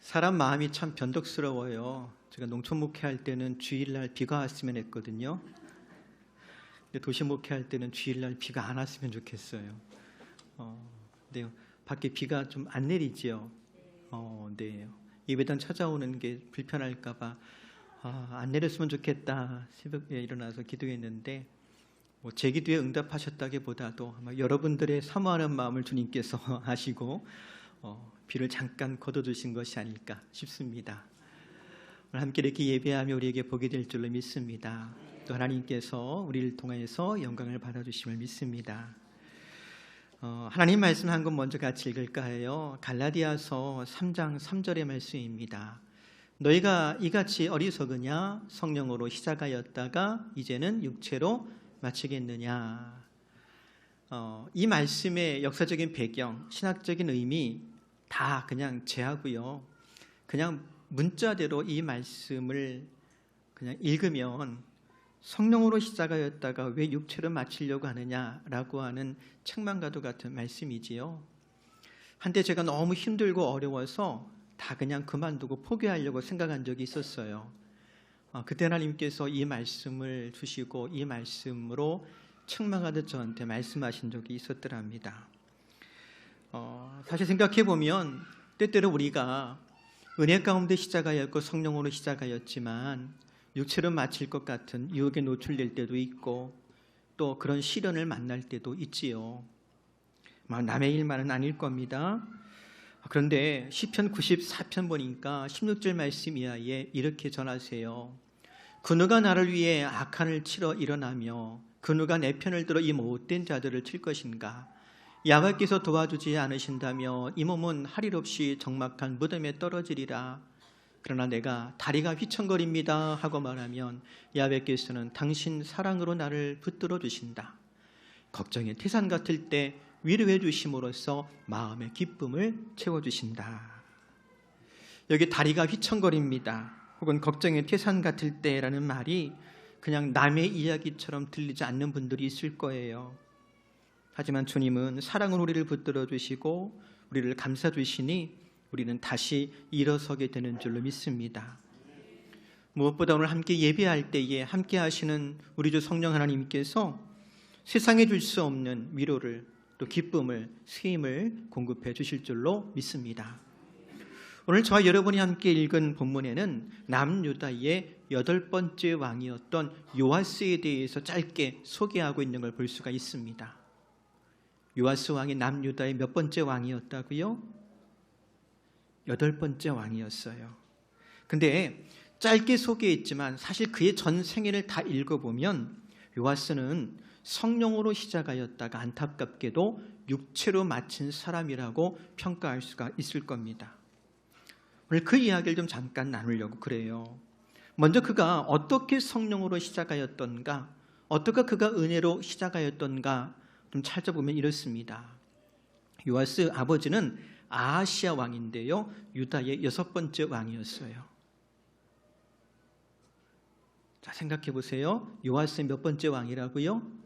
사람 마음이 참 변덕스러워요. 제가 농촌 목회할 때는 주일날 비가 왔으면 했거든요. 근데 도시 목회할 때는 주일날 비가 안 왔으면 좋겠어요. 근데 밖에 비가 좀 안 내리지요. 네. 예배당 찾아오는 게 불편할까봐 안 내렸으면 좋겠다. 새벽에 일어나서 기도했는데 제 기도에 응답하셨다기보다도 아마 여러분들의 사모하는 마음을 주님께서 아시고 비를 잠깐 걷어주신 것이 아닐까 싶습니다. 오늘 함께 이렇게 예배하며 우리에게 복이 될 줄로 믿습니다. 또 하나님께서 우리를 통해서 영광을 받아주심을 믿습니다. 하나님 말씀 한 권 먼저 같이 읽을까 해요. 갈라디아서 3장 3절의 말씀입니다. 너희가 이같이 어리석으냐? 성령으로 시작하였다가 이제는 육체로 마치겠느냐? 이 말씀의 역사적인 배경, 신학적인 의미 다 그냥 제하고요. 그냥 문자대로 이 말씀을 그냥 읽으면 성령으로 시작하였다가 왜 육체로 마치려고 하느냐라고 하는 책망과도 같은 말씀이지요. 한때 제가 너무 힘들고 어려워서 다 그냥 그만두고 포기하려고 생각한 적이 있었어요. 그때 하나님께서 이 말씀을 주시고 이 말씀으로 책망하듯 저한테 말씀하신 적이 있었더랍니다. 사실 생각해 보면 때때로 우리가 은혜 가운데 시작하였고 성령으로 시작하였지만 육체로 마칠 것 같은 유혹에 노출될 때도 있고 또 그런 시련을 만날 때도 있지요. 남의 일만은 아닐 겁니다. 그런데 시편 94편 보니까 16절 말씀 이하에 이렇게 전하세요. 그 누가 나를 위해 악한을 치러 일어나며 그 누가 내 편을 들어 이 못된 자들을 칠 것인가? 야훼께서 도와주지 않으신다며 이 몸은 할 일 없이 적막한 무덤에 떨어지리라. 그러나 내가 다리가 휘청거립니다 하고 말하면 야훼께서는 당신 사랑으로 나를 붙들어 주신다. 걱정의 태산 같을 때 위로해 주심으로써 마음의 기쁨을 채워주신다. 여기 다리가 휘청거립니다 혹은 걱정의 태산 같을 때라는 말이 그냥 남의 이야기처럼 들리지 않는 분들이 있을 거예요. 하지만 주님은 사랑으로 우리를 붙들어 주시고 우리를 감싸 주시니 우리는 다시 일어서게 되는 줄로 믿습니다. 무엇보다 오늘 함께 예배할 때에 함께 하시는 우리 주 성령 하나님께서 세상에 줄 수 없는 위로를 또 기쁨을, 쉼을 공급해 주실 줄로 믿습니다. 오늘 저와 여러분이 함께 읽은 본문에는 남유다의 8번째 왕이었던 요아스에 대해서 짧게 소개하고 있는 걸 볼 수가 있습니다. 요아스 왕이 남유다의 몇 번째 왕이었다고요? 8번째 왕이었어요. 근데 짧게 소개했지만 사실 그의 전 생애를 다 읽어보면 요아스는 성령으로 시작하였다가 안타깝게도 육체로 마친 사람이라고 평가할 수가 있을 겁니다. 오늘 그 이야기를 좀 잠깐 나누려고 그래요. 먼저 그가 어떻게 성령으로 시작하였던가, 어떻게 그가 은혜로 시작하였던가 좀 찾아보면 이렇습니다. 요아스 아버지는 아하시아 왕인데요, 유다의 6번째 왕이었어요. 자, 생각해 보세요. 요아스의 몇 번째 왕이라고요?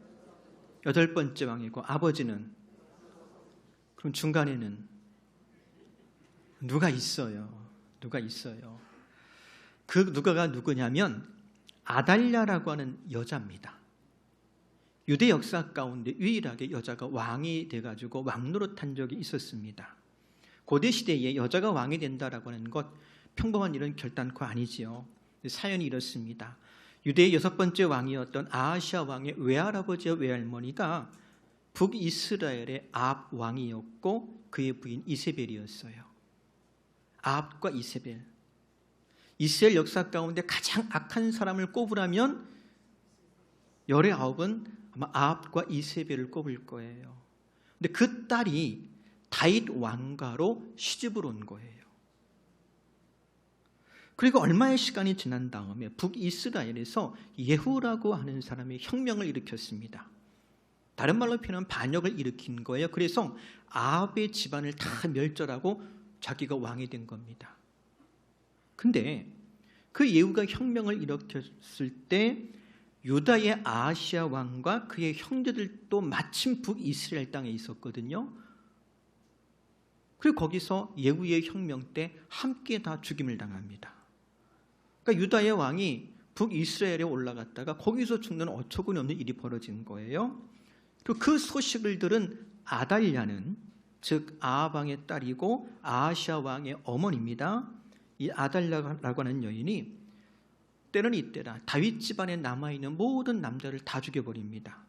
8번째 왕이고 아버지는? 그럼 중간에는 누가 있어요? 누가 있어요? 그 누가가 누구냐면 아달랴라고 하는 여자입니다. 유대 역사 가운데 유일하게 여자가 왕이 돼가지고 왕노릇한 적이 있었습니다. 고대 시대에 여자가 왕이 된다라고 하는 것 평범한 일은 결단코 아니지요. 사연이 이렇습니다. 유대의 6번째 왕이었던 아하시아 왕의 외할아버지와 외할머니가 북이스라엘의 아합 왕이었고 그의 부인 이세벨이었어요. 아합과 이세벨. 이스라엘 역사 가운데 가장 악한 사람을 꼽으라면 열의 아홉은 아마 아합과 이세벨을 꼽을 거예요. 근데 그 딸이 다윗 왕가로 시집을 온 거예요. 그리고 얼마의 시간이 지난 다음에 북이스라엘에서 예후라고 하는 사람이 혁명을 일으켰습니다. 다른 말로 표현하면 반역을 일으킨 거예요. 그래서 아합의 집안을 다 멸절하고 자기가 왕이 된 겁니다. 근데 그 예후가 혁명을 일으켰을 때 유다의 아하시아 왕과 그의 형제들도 마침 북이스라엘 땅에 있었거든요. 그리고 거기서 예후의 혁명 때 함께 다 죽임을 당합니다. 그러니까 유다의 왕이 북이스라엘에 올라갔다가 거기서 죽는 어처구니 없는 일이 벌어진 거예요. 그리고 그 소식을 들은 아달랴는, 즉 아합 왕의 딸이고 아하시아 왕의 어머니입니다. 이 아달랴라고 하는 여인이 때는 이때라 다윗 집안에 남아있는 모든 남자를 다 죽여버립니다.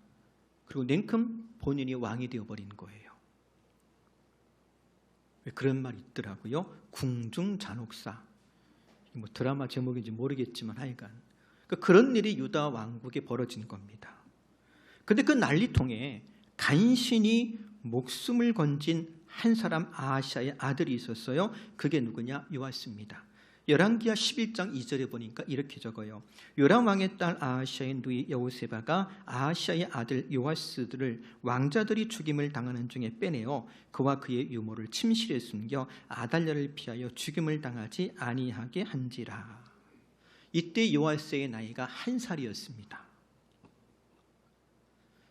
그리고 냉큼 본인이 왕이 되어버린 거예요. 왜 그런 말이 있더라고요. 궁중잔혹사. 뭐 드라마 제목인지 모르겠지만 하여간 그런 일이 유다 왕국에 벌어진 겁니다. 그런데 그 난리통에 간신히 목숨을 건진 한 사람 아하시아의 아들이 있었어요. 그게 누구냐? 요아스입니다. 열왕기하 11장 2절에 보니까 이렇게 적어요. 요람 왕의 딸 아하시아의 누이 여호세바가 아하시아의 아들 요아스들을 왕자들이 죽임을 당하는 중에 빼내어 그와 그의 유모를 침실에 숨겨 아달랴를 피하여 죽임을 당하지 아니하게 한지라. 이때 요아스의 나이가 1살이었습니다.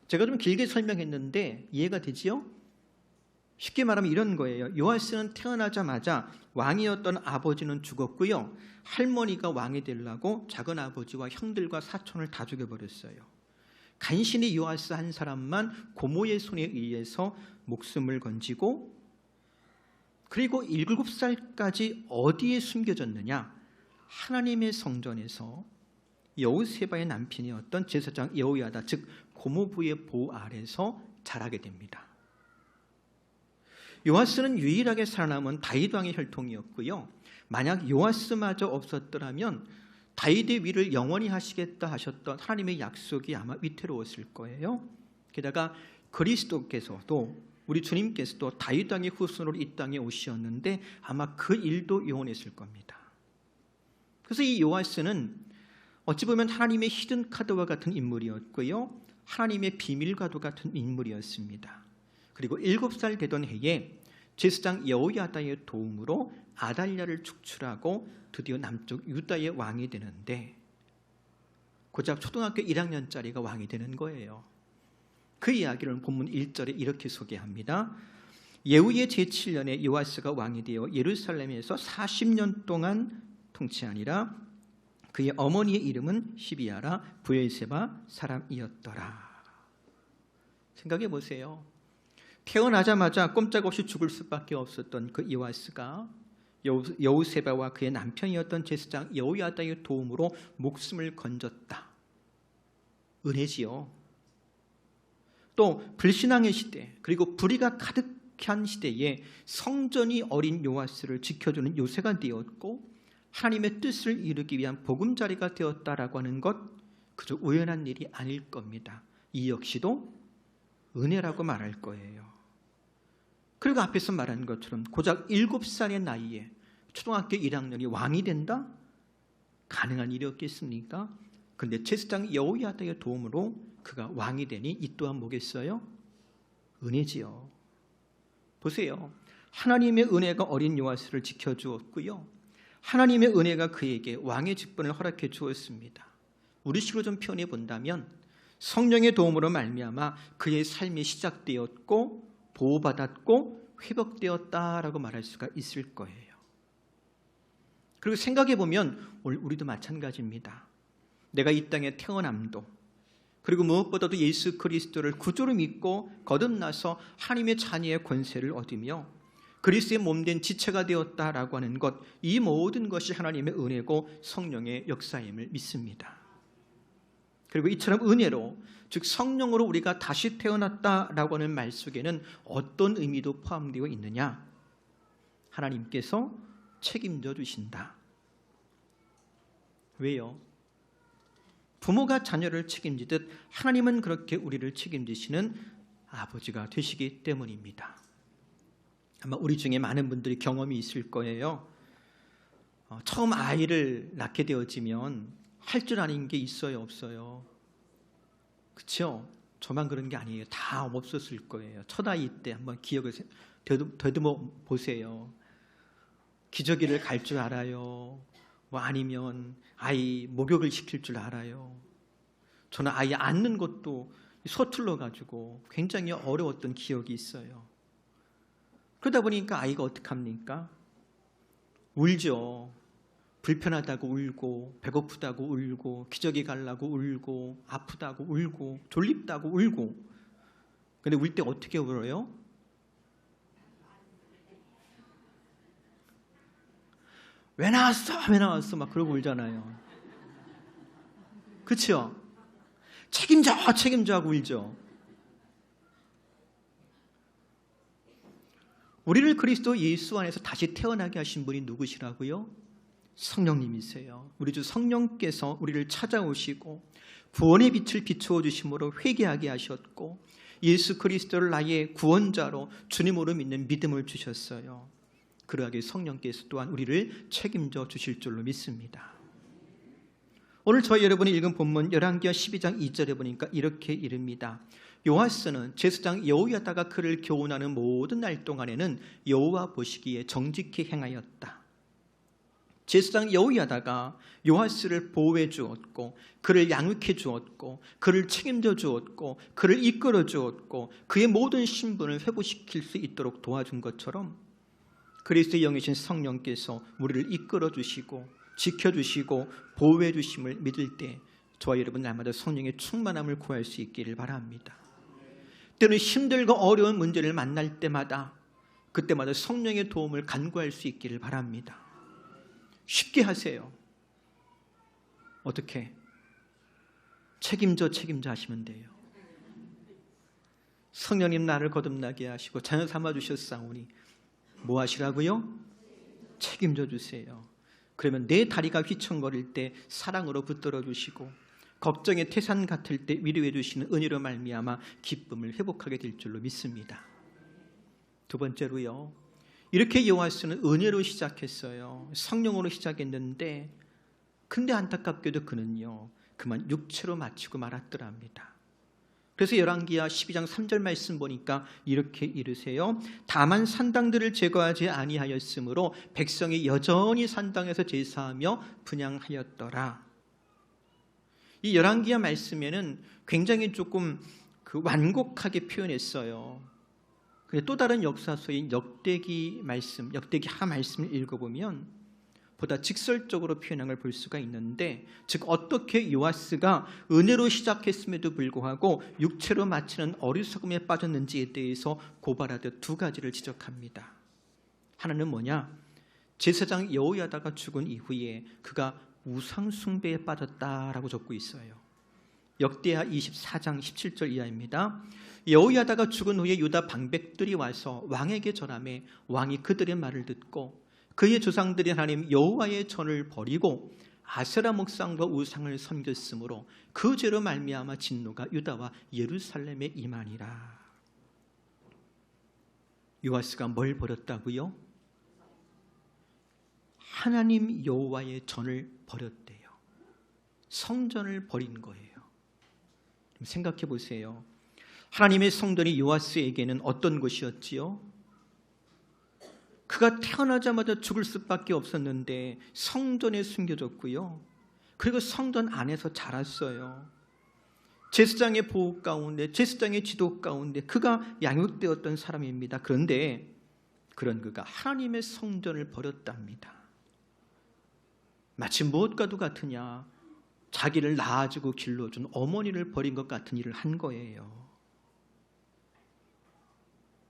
제가 좀 길게 설명했는데 이해가 되지요? 쉽게 말하면 이런 거예요. 요아스는 태어나자마자 왕이었던 아버지는 죽었고요. 할머니가 왕이 되려고 작은 아버지와 형들과 사촌을 다 죽여버렸어요. 간신히 요아스 한 사람만 고모의 손에 의해서 목숨을 건지고, 그리고 7살까지 어디에 숨겨졌느냐? 하나님의 성전에서 여호세바의 남편이었던 제사장 여호야다, 즉 고모부의 보호 아래서 자라게 됩니다. 요아스는 유일하게 살아남은 다윗 왕의 혈통이었고요. 만약 요아스마저 없었더라면 다윗의 위를 영원히 하시겠다 하셨던 하나님의 약속이 아마 위태로웠을 거예요. 게다가 그리스도께서도, 우리 주님께서도 다윗 왕의 후손으로 이 땅에 오셨는데 아마 그 일도 요원했을 겁니다. 그래서 이 요아스는 어찌 보면 하나님의 히든 카드와 같은 인물이었고요. 하나님의 비밀과도 같은 인물이었습니다. 그리고 7살 되던 해에 제사장 여호야다의 도움으로 아달랴를 축출하고 드디어 남쪽 유다의 왕이 되는데, 고작 초등학교 1학년짜리가 왕이 되는 거예요. 그 이야기를 본문 1절에 이렇게 소개합니다. 예후의 제7년에 요아스가 왕이 되어 예루살렘에서 40년 동안 통치하니라. 그의 어머니의 이름은 시비아라 브엘세바 사람이었더라. 생각해 보세요. 태어나자마자 꼼짝없이 죽을 수밖에 없었던 그 요아스가 여호세바와 그의 남편이었던 제사장 여호야다의 도움으로 목숨을 건졌다. 은혜지요. 또 불신앙의 시대, 그리고 불의가 가득한 시대에 성전이 어린 요아스를 지켜주는 요새가 되었고 하나님의 뜻을 이루기 위한 보금자리가 되었다라고 하는 것, 그저 우연한 일이 아닐 겁니다. 이 역시도 은혜라고 말할 거예요. 그리고 앞에서 말한 것처럼 고작 7살의 나이에 초등학교 1학년이 왕이 된다? 가능한 일이었겠습니까? 그런데 제사장 여호야다의 도움으로 그가 왕이 되니 이 또한 뭐겠어요? 은혜지요. 보세요. 하나님의 은혜가 어린 요아스를 지켜주었고요. 하나님의 은혜가 그에게 왕의 직분을 허락해 주었습니다. 우리식으로 좀 표현해 본다면 성령의 도움으로 말미암아 그의 삶이 시작되었고 보호받았고 회복되었다라고 말할 수가 있을 거예요. 그리고 생각해 보면 우리도 마찬가지입니다. 내가 이 땅에 태어남도, 그리고 무엇보다도 예수 그리스도를 구주로 믿고 거듭나서 하나님의 자녀의 권세를 얻으며 그리스도의 몸된 지체가 되었다라고 하는 것, 이 모든 것이 하나님의 은혜고 성령의 역사임을 믿습니다. 그리고 이처럼 은혜로, 즉 성령으로 우리가 다시 태어났다라고 하는 말 속에는 어떤 의미도 포함되어 있느냐? 하나님께서 책임져 주신다. 왜요? 부모가 자녀를 책임지듯 하나님은 그렇게 우리를 책임지시는 아버지가 되시기 때문입니다. 아마 우리 중에 많은 분들이 경험이 있을 거예요. 처음 아이를 낳게 되어지면 할 줄 아는 게 있어요, 없어요? 그렇죠? 저만 그런 게 아니에요. 다 없었을 거예요. 첫 아이 때 한번 기억을 되듬어 보세요. 기저귀를 갈 줄 알아요? 뭐 아니면 아이 목욕을 시킬 줄 알아요? 저는 아이 앉는 것도 서툴러 가지고 굉장히 어려웠던 기억이 있어요. 그러다 보니까 아이가 어떡합니까? 울죠. 불편하다고 울고, 배고프다고 울고, 기저귀 갈라고 울고, 아프다고 울고, 졸립다고 울고. 근데 울 때 어떻게 울어요? 왜 나왔어? 왜 나왔어? 막 그러고 울잖아요. 그렇죠? 책임져! 책임져! 하고 울죠. 우리를 그리스도 예수 안에서 다시 태어나게 하신 분이 누구시라고요? 성령님이세요. 우리 주 성령께서 우리를 찾아오시고 구원의 빛을 비추어 주심으로 회개하게 하셨고 예수 그리스도를 나의 구원자로 주님으로 믿는 믿음을 주셨어요. 그러하게 성령께서 또한 우리를 책임져 주실 줄로 믿습니다. 오늘 저희 여러분이 읽은 본문 열왕기하 12장 2절에 보니까 이렇게 이릅니다. 요아스는 제사장 여호야다가 그를 교훈하는 모든 날 동안에는 여호와 보시기에 정직히 행하였다. 제사장 여호야다가 요아스를 보호해 주었고 그를 양육해 주었고 그를 책임져 주었고 그를 이끌어 주었고 그의 모든 신분을 회복시킬 수 있도록 도와준 것처럼 그리스도의 영이신 성령께서 우리를 이끌어 주시고 지켜주시고 보호해 주심을 믿을 때 저와 여러분 날마다 성령의 충만함을 구할 수 있기를 바랍니다. 때로는 힘들고 어려운 문제를 만날 때마다 그때마다 성령의 도움을 간구할 수 있기를 바랍니다. 쉽게 하세요. 어떻게? 책임져 하시면 돼요. 성령님 나를 거듭나게 하시고 자녀 삼아 주셨사오니 뭐 하시라고요? 책임져 주세요. 그러면 내 다리가 휘청거릴 때 사랑으로 붙들어 주시고 걱정의 태산 같을 때 위로해 주시는 은혜로 말미암아 기쁨을 회복하게 될 줄로 믿습니다. 두 번째로요. 이렇게 요아스는 은혜로 시작했어요. 성령으로 시작했는데 근데 안타깝게도 그는요. 그만 육체로 마치고 말았더랍니다. 그래서 열왕기하 12장 3절 말씀 보니까 이렇게 이르세요. 다만 산당들을 제거하지 아니하였으므로 백성이 여전히 산당에서 제사하며 분향하였더라. 이 열왕기하 말씀에는 굉장히 조금 완곡하게 표현했어요. 또 다른 역사서인 역대기 말씀, 역대기하 말씀을 읽어보면 보다 직설적으로 표현한 걸 볼 수가 있는데 즉 어떻게 요아스가 은혜로 시작했음에도 불구하고 육체로 마치는 어리석음에 빠졌는지에 대해서 고발하듯 두 가지를 지적합니다. 하나는 뭐냐? 제사장 여호야다가 죽은 이후에 그가 우상 숭배에 빠졌다라고 적고 있어요. 역대하 24장 17절 이하입니다. 여호야다가 죽은 후에 유다 방백들이 와서 왕에게 전하매 왕이 그들의 말을 듣고 그의 조상들이 하나님 여호와의 전을 버리고 아세라 목상과 우상을 섬겼으므로 그 죄로 말미암아 진노가 유다와 예루살렘에 임하니라. 요아스가 뭘 버렸다고요? 하나님 여호와의 전을 버렸대요. 성전을 버린 거예요. 생각해 보세요. 하나님의 성전이 요아스에게는 어떤 곳이었지요? 그가 태어나자마자 죽을 수밖에 없었는데 성전에 숨겨졌고요. 그리고 성전 안에서 자랐어요. 제사장의 보호 가운데, 제사장의 지도 가운데 그가 양육되었던 사람입니다. 그런데 그런 그가 하나님의 성전을 버렸답니다. 마치 무엇과도 같으냐? 자기를 낳아주고 길러준 어머니를 버린 것 같은 일을 한 거예요.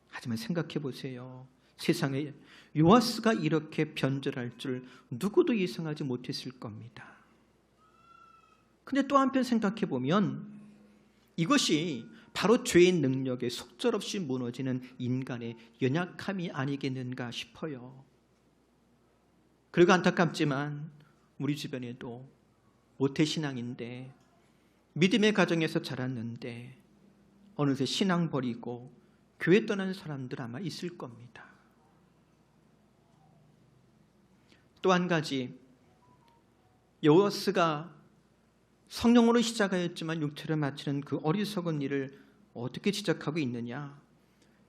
하지만 생각해 보세요. 세상에 요아스가 이렇게 변절할 줄 누구도 예상하지 못했을 겁니다. 근데 또 한편 생각해 보면 이것이 바로 죄의 능력에 속절없이 무너지는 인간의 연약함이 아니겠는가 싶어요. 그리고 안타깝지만 우리 주변에도 모태신앙인데 믿음의 가정에서 자랐는데 어느새 신앙 버리고 교회 떠난 사람들 아마 있을 겁니다. 또 한 가지, 요아스가 성령으로 시작하였지만 육체를 마치는 그 어리석은 일을 어떻게 지적하고 있느냐?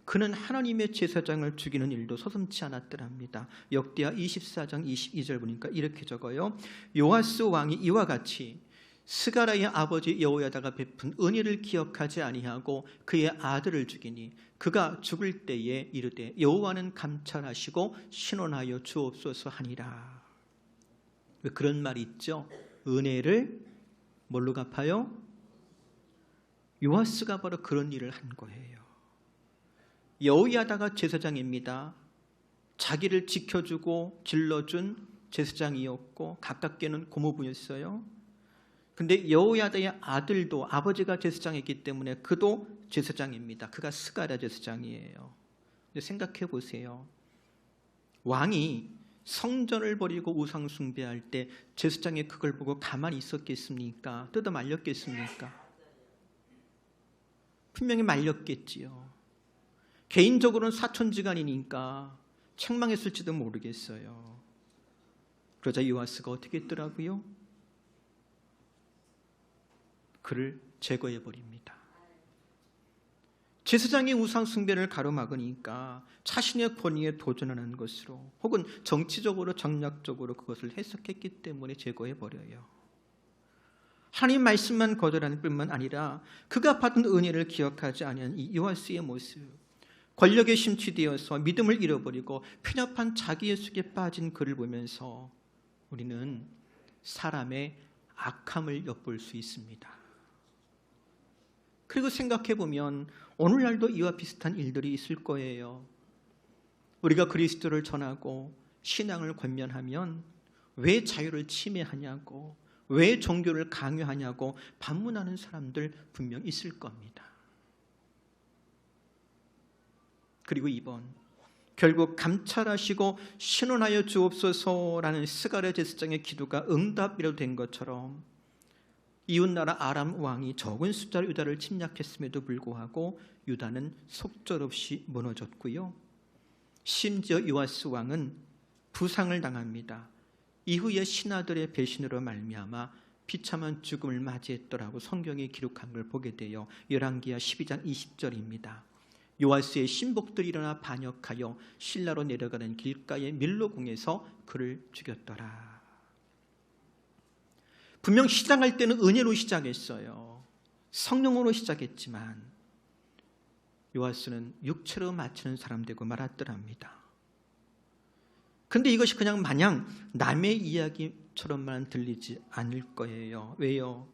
그는 하나님의 제사장을 죽이는 일도 서슴지 않았더랍니다. 역대하 24장 22절 보니까 이렇게 적어요. 요아스 왕이 이와 같이 스가랴의 아버지 여호야다가 베푼 은혜를 기억하지 아니하고 그의 아들을 죽이니 그가 죽을 때에 이르되 여호와는 감찰하시고 신원하여 주옵소서 하니라. 왜 그런 말이 있죠? 은혜를 뭘로 갚아요? 요아스가 바로 그런 일을 한 거예요. 여호야다가 제사장입니다. 자기를 지켜주고 길러준 제사장이었고 가깝게는 고모부였어요. 근데 여호야다의 아들도 아버지가 제사장이기 때문에 그도 제사장입니다. 그가 스가랴 제사장이에요. 근데 생각해 보세요. 왕이 성전을 버리고 우상 숭배할 때 제사장이 그걸 보고 가만히 있었겠습니까? 뜯어 말렸겠습니까? 분명히 말렸겠지요. 개인적으로는 사촌지간이니까 책망했을지도 모르겠어요. 그러자 요아스가 어떻게 했더라고요? 그를 제거해버립니다. 제사장이 우상 숭배를 가로막으니까 자신의 권위에 도전하는 것으로 혹은 정치적으로 정략적으로 그것을 해석했기 때문에 제거해버려요. 하나님 말씀만 거절하는 뿐만 아니라 그가 받은 은혜를 기억하지 아니한 이 요아스의 모습, 권력에 심취되어서 믿음을 잃어버리고 편협한 자기의 속에 빠진 그를 보면서 우리는 사람의 악함을 엿볼 수 있습니다. 그리고 생각해 보면 오늘날도 이와 비슷한 일들이 있을 거예요. 우리가 그리스도를 전하고 신앙을 권면하면 왜 자유를 침해하냐고, 왜 종교를 강요하냐고 반문하는 사람들 분명 있을 겁니다. 그리고 이번 결국 감찰하시고 신원하여 주옵소서라는 스가랴 제사장의 기도가 응답이라 된 것처럼 이웃나라 아람 왕이 적은 숫자로 유다를 침략했음에도 불구하고 유다는 속절없이 무너졌고요. 심지어 요아스 왕은 부상을 당합니다. 이후에 신하들의 배신으로 말미암아 비참한 죽음을 맞이했더라고 성경에 기록한 걸 보게 돼요. 열왕기하 12장 20절입니다. 요아스의 신복들이 일어나 반역하여 실라로 내려가는 길가의 밀로궁에서 그를 죽였더라. 분명 시작할 때는 은혜로 시작했어요. 성령으로 시작했지만 요아스는 육체로 맞추는 사람 되고 말았더랍니다. 근데 이것이 그냥 마냥 남의 이야기처럼만 들리지 않을 거예요. 왜요?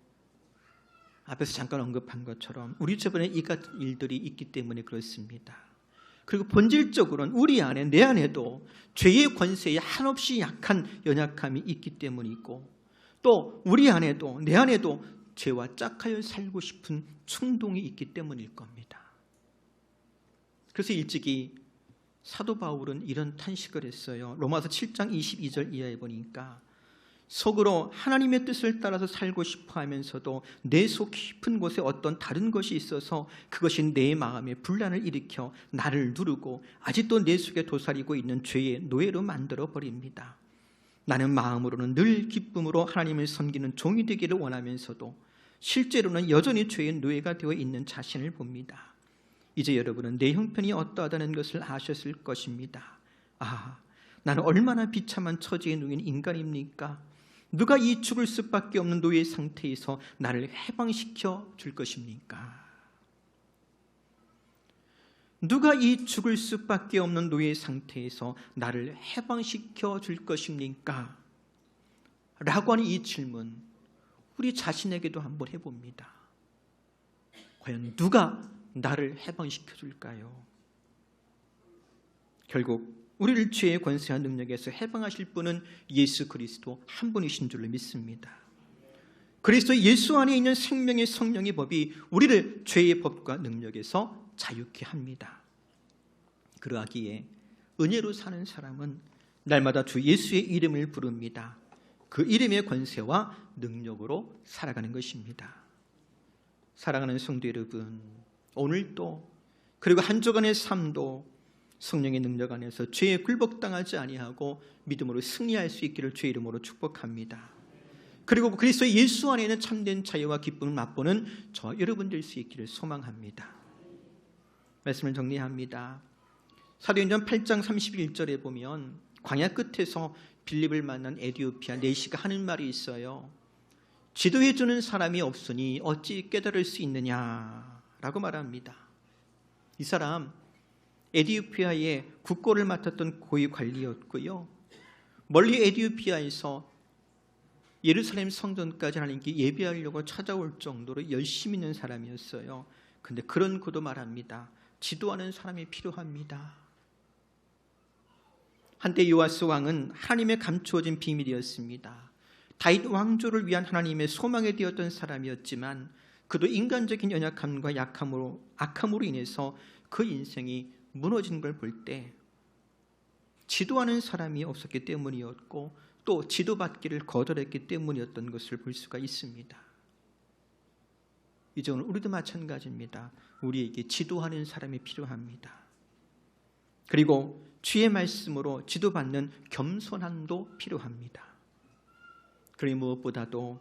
앞에서 잠깐 언급한 것처럼 우리 주변에 이 같은 일들이 있기 때문에 그렇습니다. 그리고 본질적으로는 우리 안에, 내 안에도 죄의 권세에 한없이 약한 연약함이 있기 때문이고 또 우리 안에도, 내 안에도 죄와 짝하여 살고 싶은 충동이 있기 때문일 겁니다. 그래서 일찍이 사도 바울은 이런 탄식을 했어요. 로마서 7장 22절 이하에 보니까 속으로 하나님의 뜻을 따라서 살고 싶어 하면서도 내 속 깊은 곳에 어떤 다른 것이 있어서 그것이 내 마음에 분란을 일으켜 나를 누르고 아직도 내 속에 도사리고 있는 죄의 노예로 만들어 버립니다. 나는 마음으로는 늘 기쁨으로 하나님을 섬기는 종이 되기를 원하면서도 실제로는 여전히 죄의 노예가 되어 있는 자신을 봅니다. 이제 여러분은 내 형편이 어떠하다는 것을 아셨을 것입니다. 아, 나는 얼마나 비참한 처지에 놓인 인간입니까? 누가 이 죽을 수밖에 없는 노예 상태에서 나를 해방시켜 줄 것입니까? 누가 이 죽을 수밖에 없는 노예 상태에서 나를 해방시켜 줄 것입니까? 라고 하는 이 질문, 우리 자신에게도 한번 해봅니다. 과연 누가 나를 해방시켜 줄까요? 결국 우리를 죄의 권세와 능력에서 해방하실 분은 예수 그리스도 한 분이신 줄로 믿습니다. 그리스도 예수 안에 있는 생명의 성령의 법이 우리를 죄의 법과 능력에서 자유케 합니다. 그러하기에 은혜로 사는 사람은 날마다 주 예수의 이름을 부릅니다. 그 이름의 권세와 능력으로 살아가는 것입니다. 사랑하는 성도 여러분, 오늘도 그리고 한 주간의 삶도 성령의 능력 안에서 죄에 굴복당하지 아니하고 믿음으로 승리할 수 있기를 주의 이름으로 축복합니다. 그리고 그리스도 예수 안에 있는 참된 자유와 기쁨을 맛보는 저 여러분 될 수 있기를 소망합니다. 말씀을 정리합니다. 사도행전 8장 31절에 보면 광야 끝에서 빌립을 만난 에디오피아 네시가 하는 말이 있어요. 지도해 주는 사람이 없으니 어찌 깨달을 수 있느냐라고 말합니다. 이 사람 에티오피아의 국고를 맡았던 고위 관리였고요. 멀리 에티오피아에서 예루살렘 성전까지 하나님께 예배하려고 찾아올 정도로 열심히 있는 사람이었어요. 근데 그런 그도 말합니다. 지도하는 사람이 필요합니다. 한때 요아스 왕은 하나님의 감추어진 비밀이었습니다. 다윗 왕조를 위한 하나님의 소망이 되었던 사람이었지만 그도 인간적인 연약함과 악함으로 인해서 그 인생이 무너진 걸 볼 때 지도하는 사람이 없었기 때문이었고 또 지도받기를 거절했기 때문이었던 것을 볼 수가 있습니다. 이제 오늘 우리도 마찬가지입니다. 우리에게 지도하는 사람이 필요합니다. 그리고 주의 말씀으로 지도받는 겸손함도 필요합니다. 그리고 무엇보다도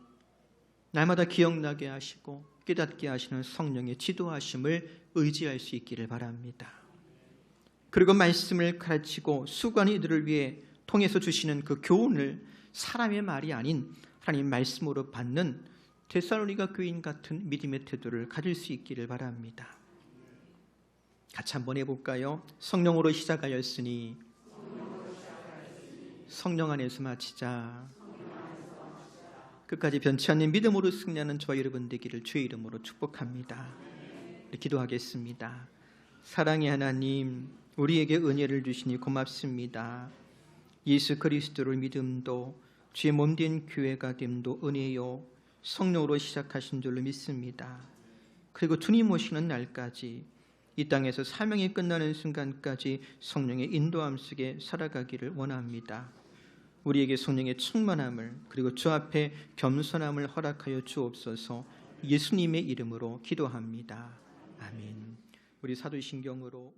날마다 기억나게 하시고 깨닫게 하시는 성령의 지도하심을 의지할 수 있기를 바랍니다. 그리고 말씀을 가르치고 수고하는 이들을 위해 통해서 주시는 그 교훈을 사람의 말이 아닌 하나님 말씀으로 받는 데살로니가 교인 같은 믿음의 태도를 가질 수 있기를 바랍니다. 같이 한번 해볼까요? 성령으로 시작하였으니 성령 안에서 마치자. 끝까지 변치 않는 믿음으로 승리하는 저와 여러분 되기를 주의 이름으로 축복합니다. 기도하겠습니다. 사랑의 하나님, 우리에게 은혜를 주시니 고맙습니다. 예수 그리스도를 믿음도 주의 몸된 교회가 됨도 은혜요 성령으로 시작하신 줄로 믿습니다. 그리고 주님 오시는 날까지 이 땅에서 사명이 끝나는 순간까지 성령의 인도함 속에 살아가기를 원합니다. 우리에게 성령의 충만함을 그리고 주 앞에 겸손함을 허락하여 주옵소서. 예수님의 이름으로 기도합니다. 아멘. 우리 사도신경으로